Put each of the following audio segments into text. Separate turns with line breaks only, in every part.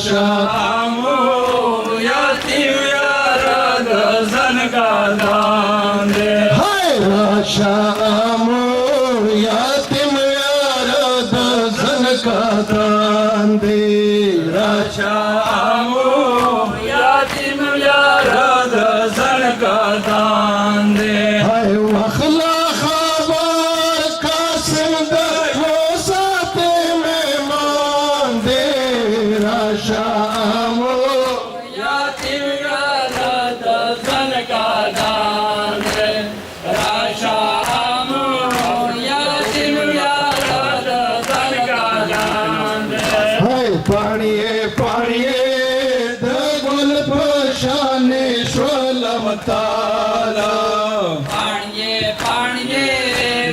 राशामो यतीम यारद सन का दान दे।
हाय राशामो यतीम यारद सन का दान दे।
राशामो यतीम यारद सन का दान दे।
हाय वखला खबर कासिम दो साथे मेहमान दे। राशामो
यतीम यारद सन का दान दे। राशामो यतीम यारद सन का दान दे।
हाय पाणिये पाणिये दगुल पशाने स्वलमताला।
पाणिये पाणिये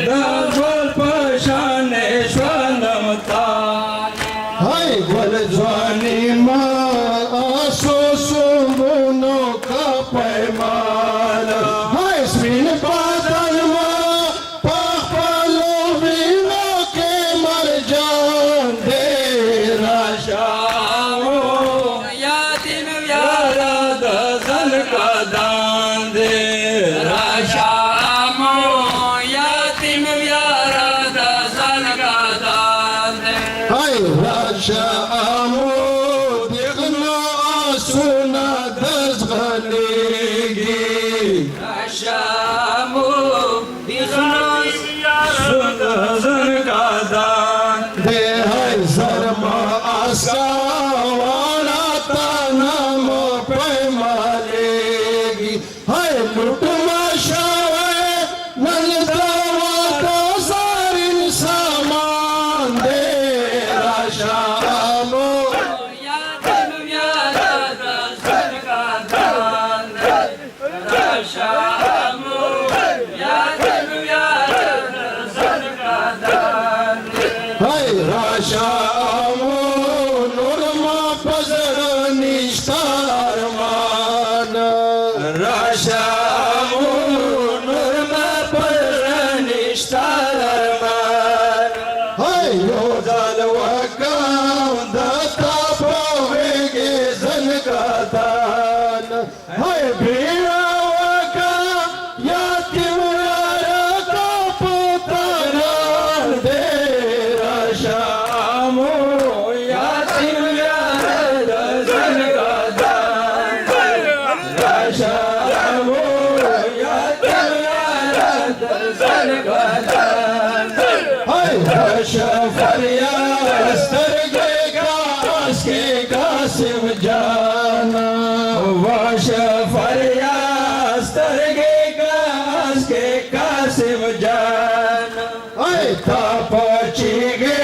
दगुल पशाने स्वलमताला।
हाय गुल ज्वानी माँ आसो सुमुनो का पैमाना। हाय स्मिन बादल माँ पापलो वीनो के मर जान दे।
राशामो यतीम यारद सन का दान दे। राशामो यतीम यारद सन का दान दे।
हाय राशामो देखना सुना दस गलेगी।
राशामो दिखना सन का दान
दे। हाय शर्मा आशा वाला तानाम पैमालेगी। हाय लुट मशावे नलदावा तो सारिन सामान दे। राशामो
यतीम यारद सन का दान दे। राशामो यतीम यारद सन का दान दे।
हाय राशामो नूरमा पजर निस्तार मान।
राशामो नूरमा पर निष्ठार मान।
हाय योदाल वकाम दाता पावेगे जन का दान। हाय भीड़ा वकाम यतीम यार का पोताना दे। राशामो
यतीम यारद सन का दान दे। राशामो यतीम यारद सन का दान दे।
हाय राशा फरियाद सरगे कास के कासिम जाना।
वाश फरियाद तरगे कास के कासिम जान।
हाय तापची गे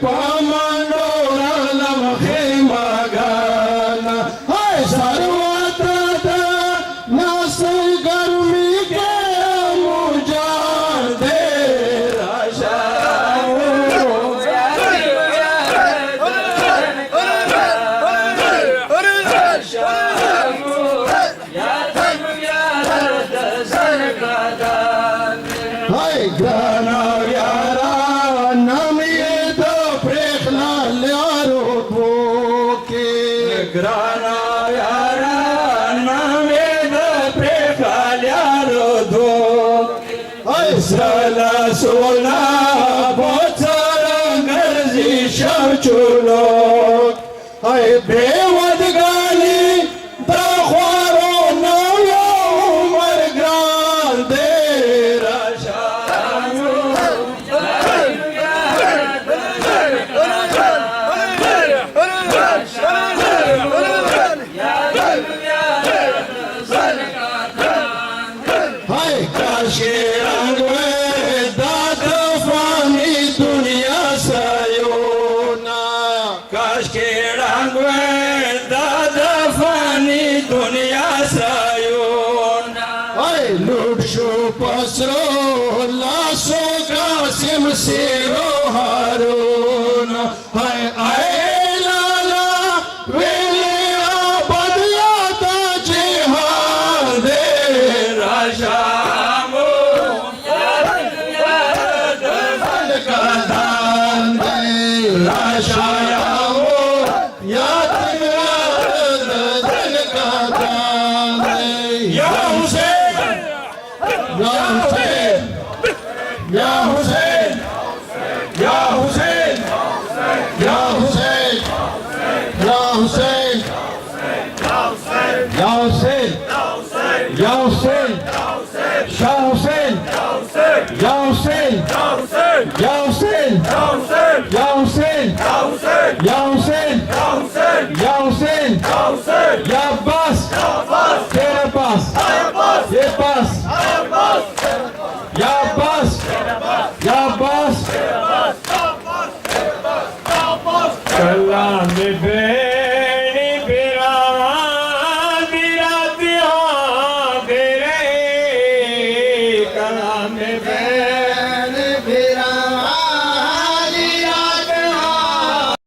पामनो आलम खेमा गाना। हाय सर्वत्र नास गर्मी के मुजान दे।
राशामो यतीम यारद सन का दान दे। राशामो यतीम यारद सन का दान दे।
हाय गाना यारा नाम ये तो प्रेखला ल्यारो बोके।
ग्राना यारा नामे द प्रेखाल्यारो दो।
हाय
सला सोला बोचर गरजी शवचुलो।
हाय
बेवद गाली दख्वारो नवयो उमर ग्रान दे। राशामो यतीम यारद सन का दान दे। राशामो यतीम यारद सन का दान दे।
हाय काशे रंग में दाद फानी दुनिया सायोना।
काश के रंग में दादा फानी दुनिया सायोना।
हाय लूट शो पसरो लाशो कासिम सेरो हारून। हाय आए लाला वेले बदला ताजे हार दे।
राशामो यतीम यारद सन का दान दे।
राशामो यतीम Hussein, Ya Hussein, Ya Hussein, Ya Hussein, Ya Hussein, Ya Hussein, Ya Hussein, Ya Hussein, Shah Hussein, Ya Hussein, Ya Hussein, Ya Hussein, Ya Hussein, Ya Hussein, Ya Abbas, तेरा पास ये